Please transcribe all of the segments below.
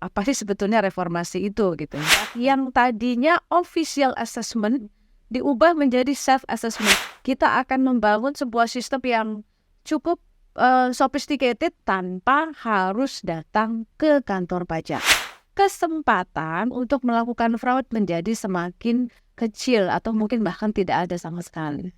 apa sih sebetulnya reformasi itu gitu. Yang tadinya official assessment diubah menjadi self-assessment. Kita akan membangun sebuah sistem yang cukup sophisticated tanpa harus datang ke kantor pajak. Kesempatan untuk melakukan fraud menjadi semakin kecil atau mungkin bahkan tidak ada sama sekali.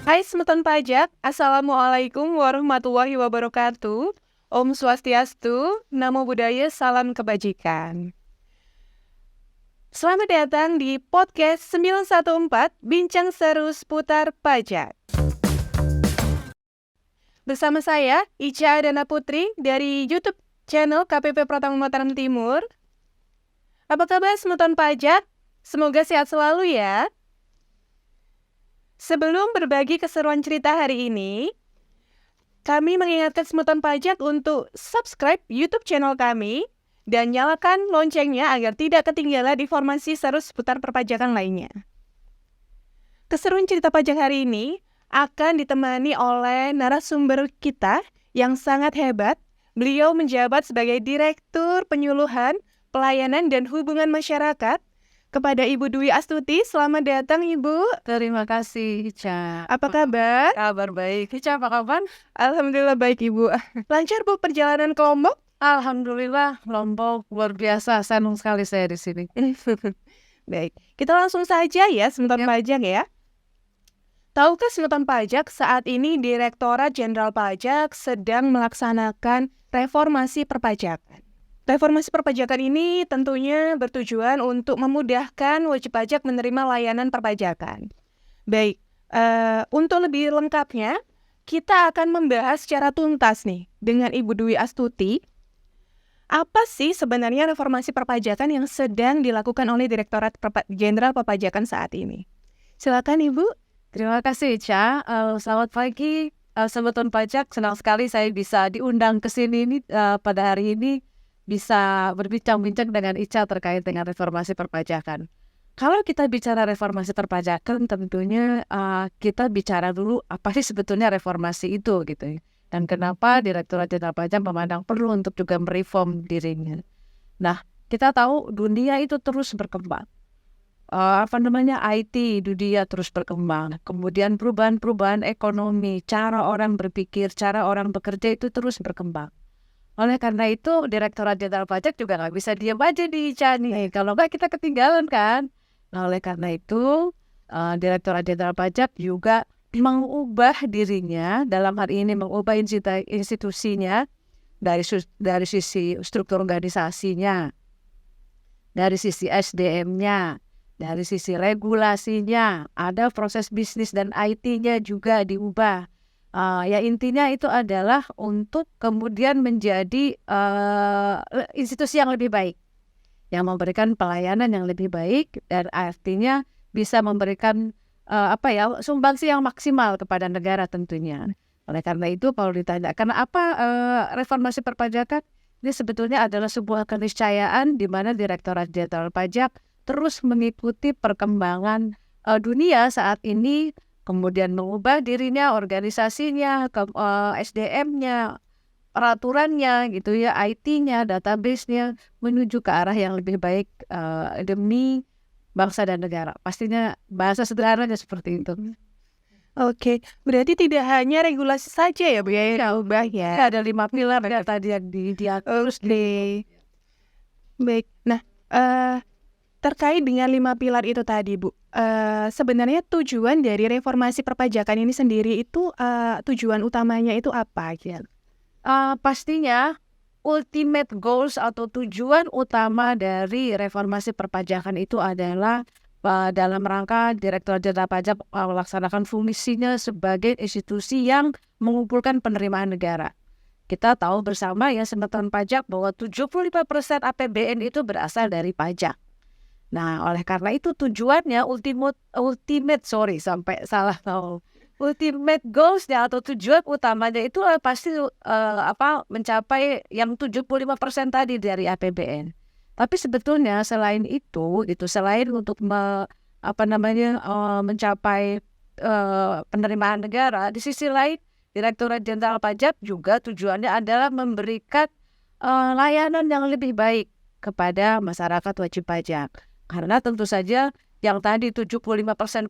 Hai Semeton Pajak, Assalamualaikum warahmatullahi wabarakatuh. Om Swastiastu, Namo Buddhaya, Salam Kebajikan. Selamat datang di podcast 914 Bincang Seru Seputar Pajak. Bersama saya, Ica Adana Putri dari YouTube channel KPP Pratama Mataram Timur. Apa kabar Semeton Pajak? Semoga sehat selalu ya. Sebelum berbagi keseruan cerita hari ini, kami mengingatkan Semeton Pajak untuk subscribe YouTube channel kami dan nyalakan loncengnya agar tidak ketinggalan informasi seru seputar perpajakan lainnya. Keseruan cerita pajak hari ini akan ditemani oleh narasumber kita yang sangat hebat. Beliau menjabat sebagai Direktur Penyuluhan, Pelayanan dan Hubungan Masyarakat kepada Ibu Dwi Astuti. Selamat datang Ibu. Terima kasih Ica. Apa kabar? Kabar baik. Ica apa kabar? Alhamdulillah baik Ibu. Lancar Bu perjalanan ke Lombok? Alhamdulillah, Lombok luar biasa. Senang sekali saya di sini. Baik, kita langsung saja ya Semeton Pajak ya. Tahukah Semeton Pajak saat ini Direktorat Jenderal Pajak sedang melaksanakan reformasi perpajakan. Reformasi perpajakan ini tentunya bertujuan untuk memudahkan wajib pajak menerima layanan perpajakan. Baik, untuk lebih lengkapnya, kita akan membahas secara tuntas nih dengan Ibu Dwi Astuti. Apa sih sebenarnya reformasi perpajakan yang sedang dilakukan oleh Direktorat Jenderal Perpajakan saat ini? Silakan Ibu. Terima kasih Ica. Selamat pagi, Semeton Pajak. Senang sekali saya bisa diundang ke sini pada hari ini. Bisa berbincang-bincang dengan Ica terkait dengan reformasi perpajakan. Kalau kita bicara reformasi perpajakan, tentunya kita bicara dulu apa sih sebetulnya reformasi itu gitu ya. Dan kenapa Direktorat Jenderal Pajak memandang perlu untuk juga mereform dirinya. Nah, kita tahu dunia itu terus berkembang. IT dunia terus berkembang. Kemudian perubahan-perubahan ekonomi, cara orang berpikir, cara orang bekerja itu terus berkembang. Oleh karena itu, Direktorat Jenderal Pajak juga nggak bisa diam aja di Ica nih. Kalau nggak kita ketinggalan kan. Nah, oleh karena itu, Direktorat Jenderal Pajak juga mengubah dirinya, dalam hal ini mengubah institusinya dari sisi struktur organisasinya, dari sisi SDM-nya, dari sisi regulasinya, ada proses bisnis dan IT-nya juga diubah. Ya intinya itu adalah untuk kemudian menjadi institusi yang lebih baik, yang memberikan pelayanan yang lebih baik dan artinya bisa memberikan sumbangsi yang maksimal kepada negara tentunya. Oleh karena itu kalau ditanya kenapa reformasi perpajakan, ini sebetulnya adalah sebuah keniscayaan di mana Direktorat Jenderal Pajak terus mengikuti perkembangan dunia saat ini. Kemudian mengubah dirinya, organisasinya, SDM-nya, peraturannya gitu ya, IT-nya, database-nya menuju ke arah yang lebih baik demi bangsa dan negara. Pastinya bahasa sederhananya seperti itu. Oke, berarti tidak hanya regulasi saja ya Bu ya yang ubah ya. Ada 5 pilar ya tadi yang diatur. Baik, nah terkait dengan 5 pilar itu tadi Bu, sebenarnya tujuan dari reformasi perpajakan ini sendiri itu tujuan utamanya itu apa? Pastinya ultimate goals atau tujuan utama dari reformasi perpajakan itu adalah dalam rangka Direktorat Jenderal Pajak melaksanakan fungsinya sebagai institusi yang mengumpulkan penerimaan negara. Kita tahu bersama ya Semeton Pajak bahwa 75% APBN itu berasal dari pajak. Nah, oleh karena itu tujuannya ultimate goals-nya atau tujuan utamanya itu pasti mencapai yang 75% tadi dari APBN. Tapi sebetulnya selain itu selain untuk mencapai penerimaan negara, di sisi lain Direktorat Jenderal Pajak juga tujuannya adalah memberikan layanan yang lebih baik kepada masyarakat wajib pajak. Karena tentu saja yang tadi 75%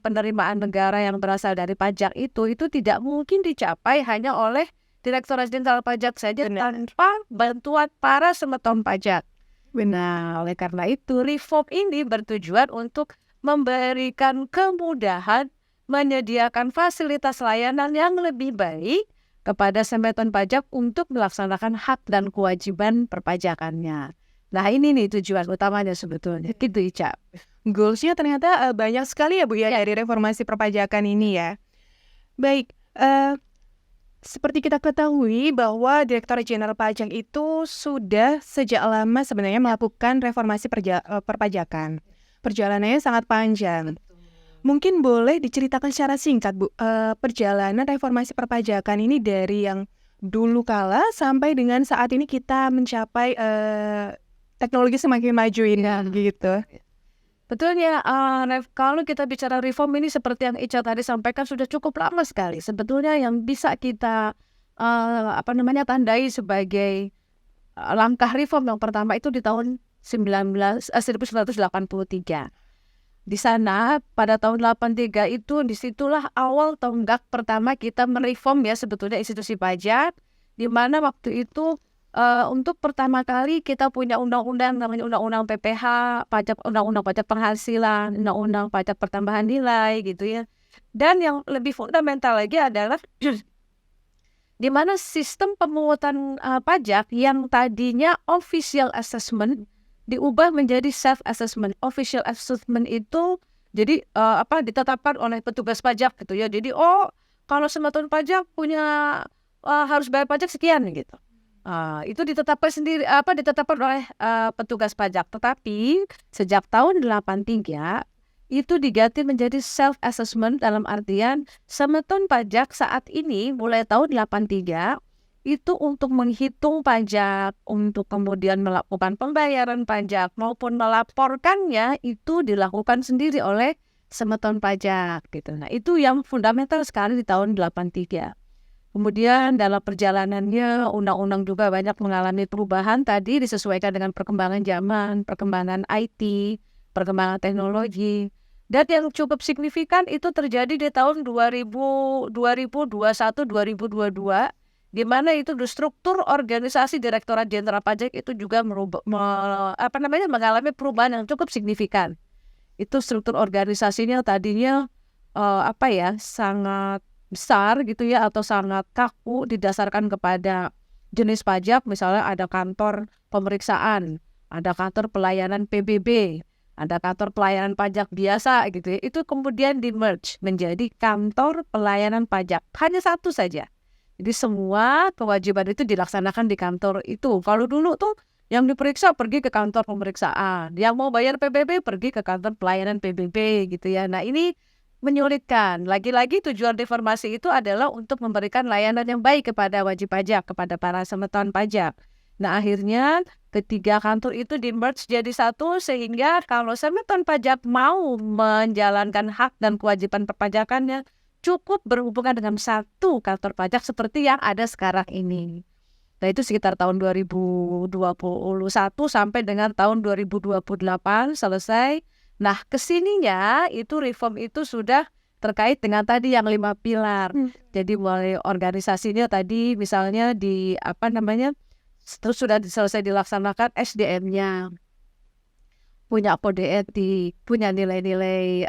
penerimaan negara yang berasal dari pajak itu tidak mungkin dicapai hanya oleh Direktorat Jenderal Pajak saja tanpa bantuan para semeton pajak. Nah, oleh karena itu reform ini bertujuan untuk memberikan kemudahan, menyediakan fasilitas layanan yang lebih baik kepada semeton pajak untuk melaksanakan hak dan kewajiban perpajakannya. Nah, ini nih tujuan utamanya sebetulnya. Gitu, Ica. Goals-nya ternyata banyak sekali ya Bu ya dari reformasi perpajakan ini ya. Baik, seperti kita ketahui bahwa Direktorat Jenderal Pajak itu sudah sejak lama sebenarnya melakukan reformasi perpajakan. Perjalanannya sangat panjang. Mungkin boleh diceritakan secara singkat, Bu, perjalanan reformasi perpajakan ini dari yang dulu kala sampai dengan saat ini kita mencapai teknologi semakin maju ini gitu. Betulnya, kalau kita bicara reform ini seperti yang Ica tadi sampaikan sudah cukup lama sekali. Sebetulnya yang bisa kita tandai sebagai langkah reform yang pertama itu di tahun 1983. Di sana pada tahun 83 itu disitulah awal tonggak pertama kita mereform ya sebetulnya institusi pajak, di mana waktu itu untuk pertama kali kita punya undang-undang namanya Undang-Undang PPH, Undang-Undang Pajak Penghasilan, Undang-Undang Pajak Pertambahan Nilai gitu ya. Dan yang lebih fundamental lagi adalah di mana sistem pemungutan pajak yang tadinya official assessment diubah menjadi self assessment. Official assessment itu jadi ditetapkan oleh petugas pajak gitu ya. Jadi kalau semeton pajak punya harus bayar pajak sekian gitu. Itu ditetapkan oleh petugas pajak. Tetapi sejak tahun 83 itu diganti menjadi self assessment dalam artian semeton pajak saat ini mulai tahun 83 itu untuk menghitung pajak, untuk kemudian melakukan pembayaran pajak maupun melaporkannya itu dilakukan sendiri oleh semeton pajak gitu. Nah, itu yang fundamental sekali di tahun 83. Kemudian dalam perjalanannya undang-undang juga banyak mengalami perubahan tadi disesuaikan dengan perkembangan zaman, perkembangan IT, perkembangan teknologi. Dan yang cukup signifikan itu terjadi di tahun 2021-2022 di mana itu struktur organisasi Direktorat Jenderal Pajak itu juga mengalami perubahan yang cukup signifikan. Itu struktur organisasinya tadinya sangat besar gitu ya atau sangat kaku didasarkan kepada jenis pajak, misalnya ada kantor pemeriksaan, ada kantor pelayanan PBB, ada kantor pelayanan pajak biasa gitu ya. Itu kemudian di-merge menjadi kantor pelayanan pajak, hanya satu saja. Jadi semua kewajiban itu dilaksanakan di kantor itu. Kalau dulu tuh yang diperiksa pergi ke kantor pemeriksaan, yang mau bayar PBB pergi ke kantor pelayanan PBB gitu ya. Nah, ini menyulitkan. Lagi-lagi tujuan reformasi itu adalah untuk memberikan layanan yang baik kepada wajib pajak, kepada para semeton pajak. Nah, akhirnya ketiga kantor itu di-merge jadi satu sehingga kalau semeton pajak mau menjalankan hak dan kewajiban perpajakannya cukup berhubungan dengan satu kantor pajak seperti yang ada sekarang ini. Nah, itu sekitar tahun 2021 sampai dengan tahun 2028 selesai. Nah, kesininya itu reform itu sudah terkait dengan tadi yang 5 pilar. Jadi mulai organisasinya tadi misalnya terus sudah selesai dilaksanakan SDM-nya, punya kode etik, punya nilai-nilai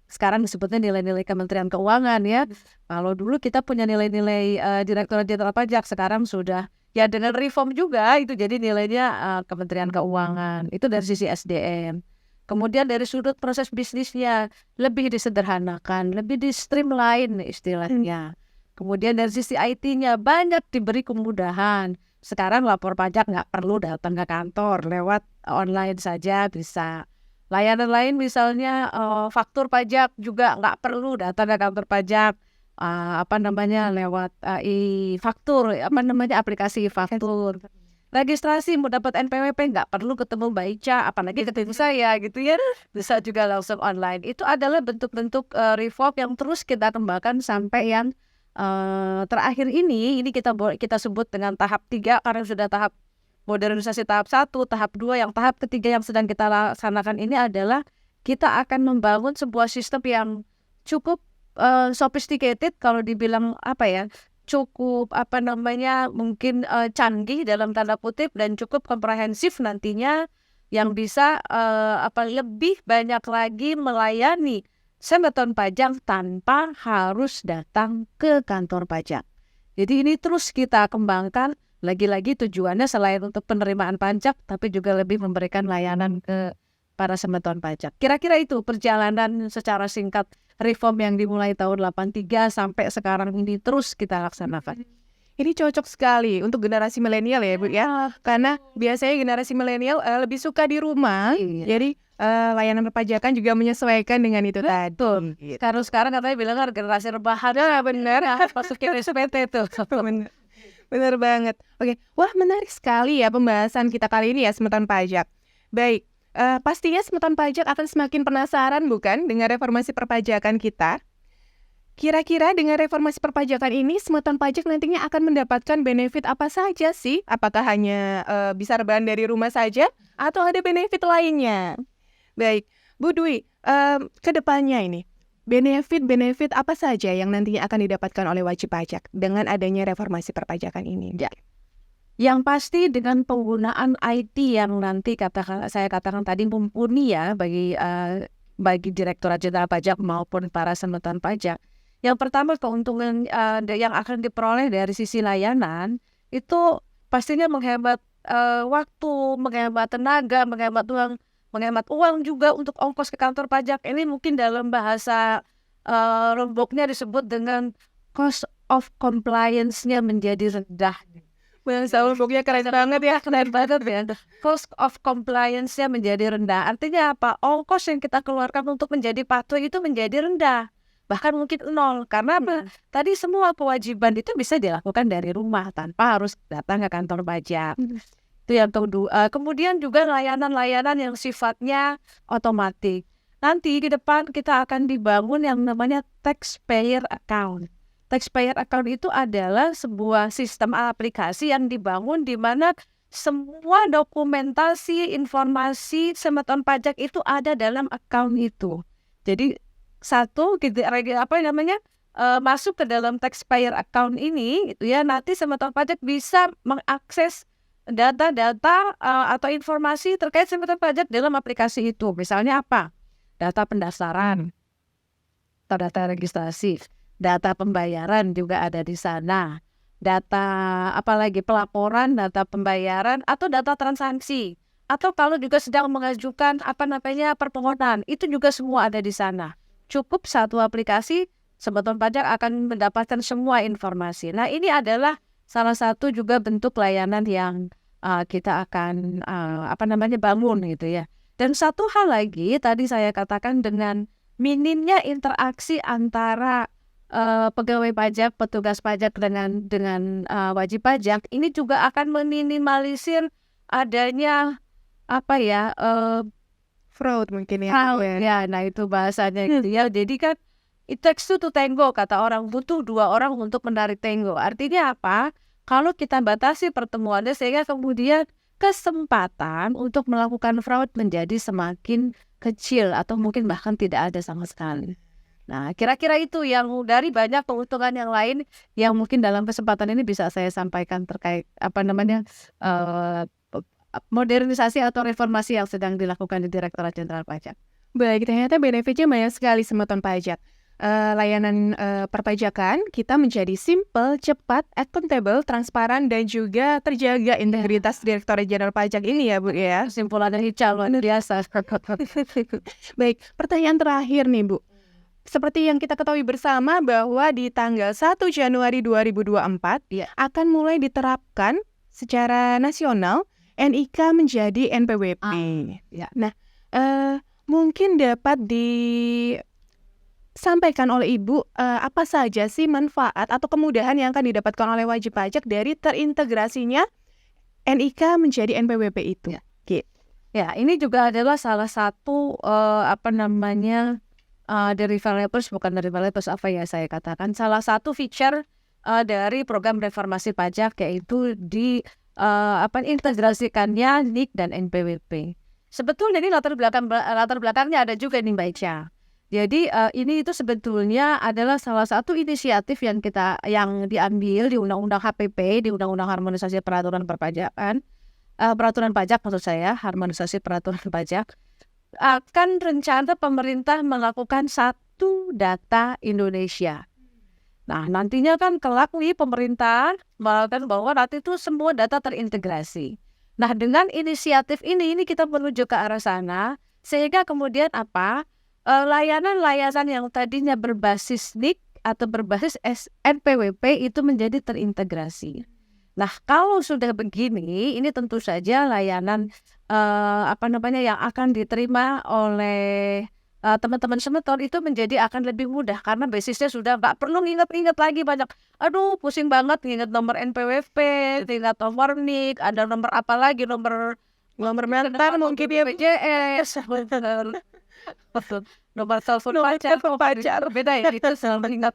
sekarang disebutnya nilai-nilai Kementerian Keuangan ya. Kalau dulu kita punya nilai-nilai Direktorat Jenderal Pajak, sekarang sudah ya dengan reform juga itu jadi nilainya Kementerian Keuangan. Itu dari sisi SDM. Kemudian dari sudut proses bisnisnya lebih disederhanakan, lebih di-streamline istilahnya. Kemudian dari sisi IT-nya banyak diberi kemudahan. Sekarang lapor pajak nggak perlu datang ke kantor, lewat online saja bisa. Layanan lain misalnya faktur pajak juga nggak perlu datang ke kantor pajak. Lewat aplikasi faktur. registrasi mau dapat NPWP nggak perlu ketemu Mbak Ica, apalagi ketemu saya gitu ya. Bisa juga langsung online. Itu adalah bentuk-bentuk reform yang terus kita kembangkan sampai yang terakhir ini kita sebut dengan tahap 3 karena sudah tahap modernisasi tahap 1, tahap 2, yang tahap ketiga yang sedang kita laksanakan ini adalah kita akan membangun sebuah sistem yang cukup sophisticated, kalau dibilang cukup mungkin canggih dalam tanda kutip, dan cukup komprehensif nantinya, yang bisa lebih banyak lagi melayani semeton pajak tanpa harus datang ke kantor pajak. Jadi ini terus kita kembangkan, lagi-lagi tujuannya selain untuk penerimaan pajak, tapi juga lebih memberikan layanan ke para semeton pajak. Kira-kira itu perjalanan secara singkat reform yang dimulai tahun 83 sampai sekarang ini terus kita laksanakan. Ini cocok sekali untuk generasi milenial ya Bu ya, karena biasanya generasi milenial lebih suka di rumah, jadi layanan perpajakan juga menyesuaikan dengan itu tadi. Sekarang katanya bilang generasi rebahan, bener, masukin SPT tuh. Bener banget. Oke, wah menarik sekali ya pembahasan kita kali ini ya semeton pajak. Baik, pastinya semeton pajak akan semakin penasaran bukan dengan reformasi perpajakan kita? Kira-kira dengan reformasi perpajakan ini, semeton pajak nantinya akan mendapatkan benefit apa saja sih? Apakah hanya bisa rebahan dari rumah saja, atau ada benefit lainnya? Baik, Bu Dwi, ke depannya ini, benefit apa saja yang nantinya akan didapatkan oleh wajib pajak dengan adanya reformasi perpajakan ini? Ya. Yang pasti dengan penggunaan IT yang nanti saya katakan tadi mumpuni ya bagi Direktorat Jenderal Pajak maupun para semeton pajak. Yang pertama, keuntungan yang akan diperoleh dari sisi layanan itu pastinya menghemat waktu, menghemat tenaga, menghemat uang juga untuk ongkos ke kantor pajak. Ini mungkin dalam bahasa rembuknya disebut dengan cost of compliance-nya menjadi rendah. Bahasa rembuknya keren banget ya. Cost of compliance-nya menjadi rendah. Artinya apa? Ongkos yang kita keluarkan untuk menjadi patuh itu menjadi rendah. Bahkan mungkin nol, karena tadi semua kewajiban itu bisa dilakukan dari rumah tanpa harus datang ke kantor pajak. Itu yang kedua. Kemudian juga layanan-layanan yang sifatnya otomatis. Nanti di depan kita akan dibangun yang namanya taxpayer account. Taxpayer account itu adalah sebuah sistem aplikasi yang dibangun di mana semua dokumentasi, informasi semeton pajak itu ada dalam account itu. Jadi masuk ke dalam taxpayer account ini gitu ya, nanti semeton pajak bisa mengakses data-data atau informasi terkait semeton pajak dalam aplikasi itu. Misalnya apa? Data pendaftaran atau data registrasi, data pembayaran juga ada di sana, data pelaporan, data pembayaran atau data transaksi, atau kalau juga sedang mengajukan permohonan, itu juga semua ada di sana. Cukup satu aplikasi, semeton pajak akan mendapatkan semua informasi. Nah, ini adalah salah satu juga bentuk layanan yang kita akan bangun gitu ya. Dan satu hal lagi, tadi saya katakan dengan minimnya interaksi antara pegawai pajak, petugas pajak dengan wajib pajak, ini juga akan meminimalisir adanya fraud mungkin ya. Fraud, ya, nah itu bahasanya gitu ya. Jadi kan it takes two to tango, kata orang, butuh 2 orang untuk menarik tango. Artinya apa? Kalau kita batasi pertemuannya sehingga kemudian kesempatan untuk melakukan fraud menjadi semakin kecil atau mungkin bahkan tidak ada sama sekali. Nah, kira-kira itu yang dari banyak keuntungan yang lain yang mungkin dalam kesempatan ini bisa saya sampaikan terkait modernisasi atau reformasi yang sedang dilakukan di Direktorat Jenderal Pajak. Baik, ternyata benefitnya banyak sekali semeton pajak. Layanan perpajakan kita menjadi simple, cepat, accountable, transparan, dan juga terjaga integritas Direktorat Jenderal Pajak ini ya Bu ya. Kesimpulannya Ica luar biasa. Baik, pertanyaan terakhir nih Bu. Seperti yang kita ketahui bersama bahwa di tanggal 1 Januari 2024 akan mulai diterapkan secara nasional NIK menjadi NPWP. Nah, mungkin dapat disampaikan oleh Ibu apa saja sih manfaat atau kemudahan yang akan didapatkan oleh wajib pajak dari terintegrasinya NIK menjadi NPWP itu. Ya. Ya, ini juga adalah salah satu deliverables, bukan deliverables, saya katakan salah satu feature dari program reformasi pajak, yaitu integrasikannya NIK dan NPWP. Sebetulnya ini latar belakangnya ada juga nih Mbak Ica. Jadi ini itu sebetulnya adalah salah satu inisiatif yang diambil di Undang-Undang HPP, di Undang-Undang Harmonisasi Peraturan Perpajakan. Peraturan pajak maksud saya, harmonisasi peraturan pajak, akan rencana pemerintah melakukan satu data Indonesia. Nah, nantinya kan kelak nih pemerintah melakukan bahwa nanti itu semua data terintegrasi. Nah, dengan inisiatif ini kita menuju ke arah sana, sehingga kemudian layanan-layanan yang tadinya berbasis NIK atau berbasis NPWP itu menjadi terintegrasi. Nah, kalau sudah begini, ini tentu saja layanan yang akan diterima oleh teman-teman semeton itu menjadi akan lebih mudah karena basisnya sudah nggak perlu ingat-ingat lagi banyak. Aduh, pusing banget ingat nomor NPWP, ingat nomor NIK, ada nomor apa lagi, nomor mentar mungkin ya BPJS, nomor telepon pacar, beda ya itu selalu ingat.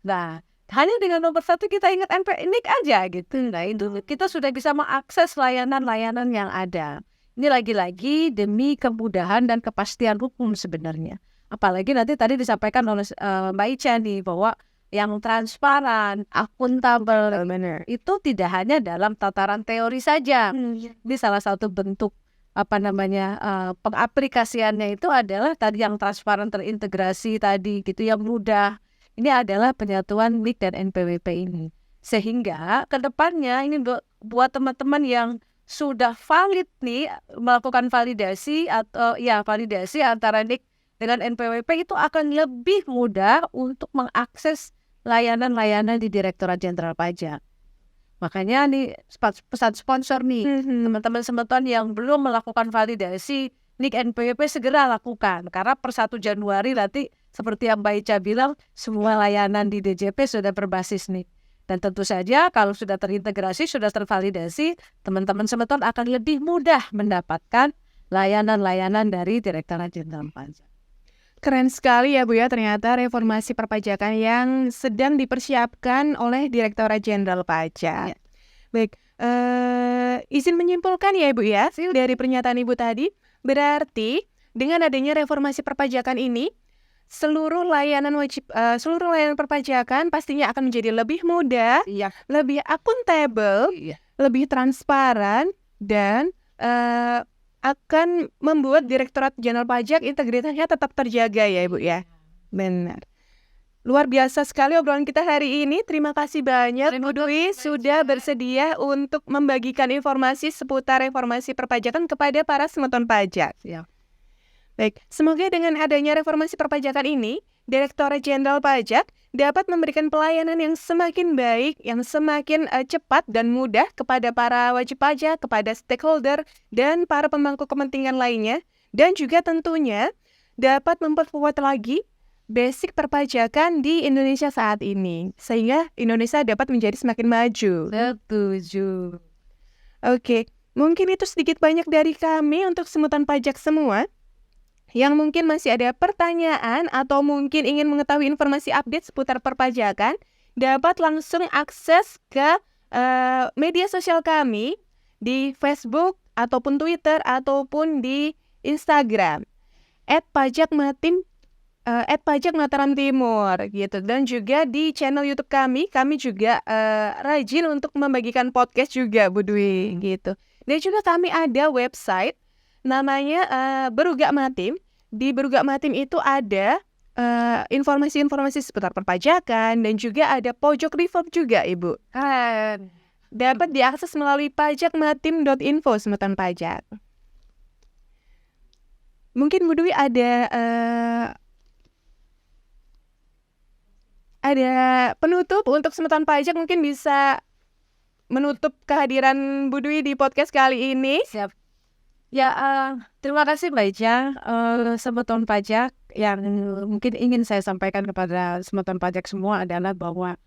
Nah, hanya dengan nomor satu kita ingat NIK aja gitu. Nah, itu kita sudah bisa mengakses layanan-layanan yang ada. Ini lagi-lagi demi kemudahan dan kepastian hukum sebenarnya. Apalagi nanti tadi disampaikan oleh Mbak Ica nih bahwa yang transparan, akuntabel, itu tidak hanya dalam tataran teori saja. Ini salah satu bentuk pengaplikasiannya itu adalah tadi yang transparan, terintegrasi tadi gitu, yang mudah. Ini adalah penyatuan NIK dan NPWP ini. Sehingga ke depannya ini buat teman-teman yang sudah valid nih melakukan validasi antara NIK dengan NPWP itu akan lebih mudah untuk mengakses layanan-layanan di Direktorat Jenderal Pajak. Makanya nih pesan sponsor nih, teman-teman semeton yang belum melakukan validasi NIK NPWP segera lakukan, karena per 1 Januari nanti seperti yang Mbak Ica bilang, semua layanan di DJP sudah berbasis NIK. Dan tentu saja kalau sudah terintegrasi, sudah tervalidasi, teman-teman semeton akan lebih mudah mendapatkan layanan-layanan dari Direktorat Jenderal Pajak. Keren sekali ya Bu ya, ternyata reformasi perpajakan yang sedang dipersiapkan oleh Direktorat Jenderal Pajak. Ya. Baik, izin menyimpulkan ya Ibu ya, dari pernyataan Ibu tadi, berarti dengan adanya reformasi perpajakan ini, seluruh layanan perpajakan pastinya akan menjadi lebih mudah, lebih akuntabel, lebih transparan, dan akan membuat Direktorat Jenderal Pajak integritasnya tetap terjaga ya Ibu ya. Benar. Luar biasa sekali obrolan kita hari ini. Terima kasih banyak Bu Dwi sudah bersedia untuk membagikan informasi seputar reformasi perpajakan kepada para semeton pajak. Baik, semoga dengan adanya reformasi perpajakan ini, Direktorat Jenderal Pajak dapat memberikan pelayanan yang semakin baik, yang semakin cepat dan mudah kepada para wajib pajak, kepada stakeholder, dan para pemangku kepentingan lainnya, dan juga tentunya dapat memperkuat lagi basic perpajakan di Indonesia saat ini, sehingga Indonesia dapat menjadi semakin maju. Setuju. Oke, mungkin itu sedikit banyak dari kami untuk semutan pajak semua. Yang mungkin masih ada pertanyaan atau mungkin ingin mengetahui informasi update seputar perpajakan, dapat langsung akses ke media sosial kami di Facebook ataupun Twitter ataupun di Instagram @pajakmatim @pajak Mataram Timur gitu. Dan juga di channel YouTube kami juga rajin untuk membagikan podcast juga Bu Dwi gitu. Dan juga kami ada website namanya Berugak Matim. Di Berugak Matim itu ada informasi-informasi seputar perpajakan dan juga ada pojok reform juga Ibu. Dapat diakses melalui pajakmatim.info semeton pajak. Mungkin Bu Dwi ada penutup untuk semeton pajak, mungkin bisa menutup kehadiran Bu Dwi di podcast kali ini. Siap. Ya, terima kasih Mbak Ica. Semeton pajak yang mungkin ingin saya sampaikan kepada semeton pajak semua adalah bahwa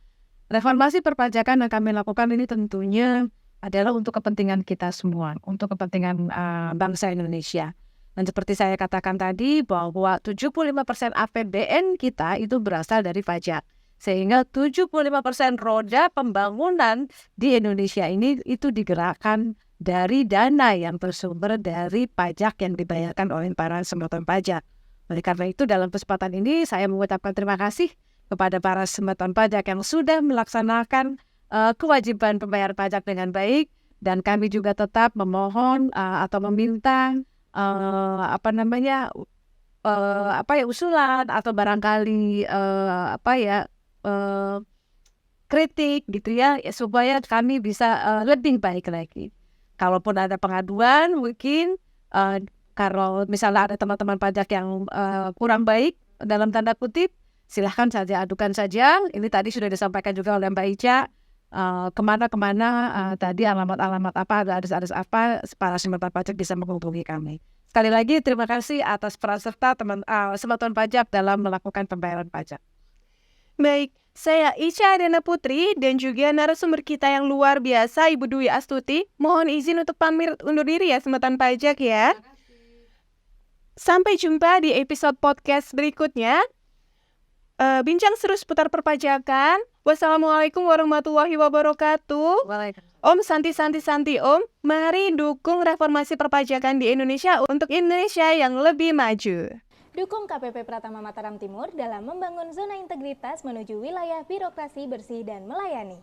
reformasi perpajakan yang kami lakukan ini tentunya adalah untuk kepentingan kita semua, untuk kepentingan bangsa Indonesia. Dan seperti saya katakan tadi bahwa 75% APBN kita itu berasal dari pajak. Sehingga 75% roda pembangunan di Indonesia ini itu digerakkan dari dana yang bersumber dari pajak yang dibayarkan oleh para sembatan pajak. Oleh karena itu dalam kesempatan ini saya mengucapkan terima kasih kepada para sembatan pajak yang sudah melaksanakan kewajiban pembayar pajak dengan baik, dan kami juga tetap memohon atau meminta usulan atau barangkali kritik gitu ya, supaya kami bisa lebih baik lagi. Kalaupun ada pengaduan mungkin kalau misalnya ada teman-teman pajak yang kurang baik dalam tanda kutip, silahkan saja adukan saja. Ini tadi sudah disampaikan juga oleh Mbak Ica, kemana-kemana tadi alamat-alamat apa, adres-adres apa, para sembatan pajak bisa menghubungi kami. Sekali lagi terima kasih atas peran serta sembatan pajak dalam melakukan pembayaran pajak. Baik, saya Ica Adena Putri dan juga narasumber kita yang luar biasa Ibu Dwi Astuti. Mohon izin untuk pamit undur diri ya sembatan pajak ya. Sampai jumpa di episode podcast berikutnya. Bincang seru seputar perpajakan. Wassalamualaikum warahmatullahi wabarakatuh. Om Santi Om, mari dukung reformasi perpajakan di Indonesia untuk Indonesia yang lebih maju. Dukung KPP Pratama Mataram Timur dalam membangun zona integritas menuju wilayah birokrasi bersih dan melayani.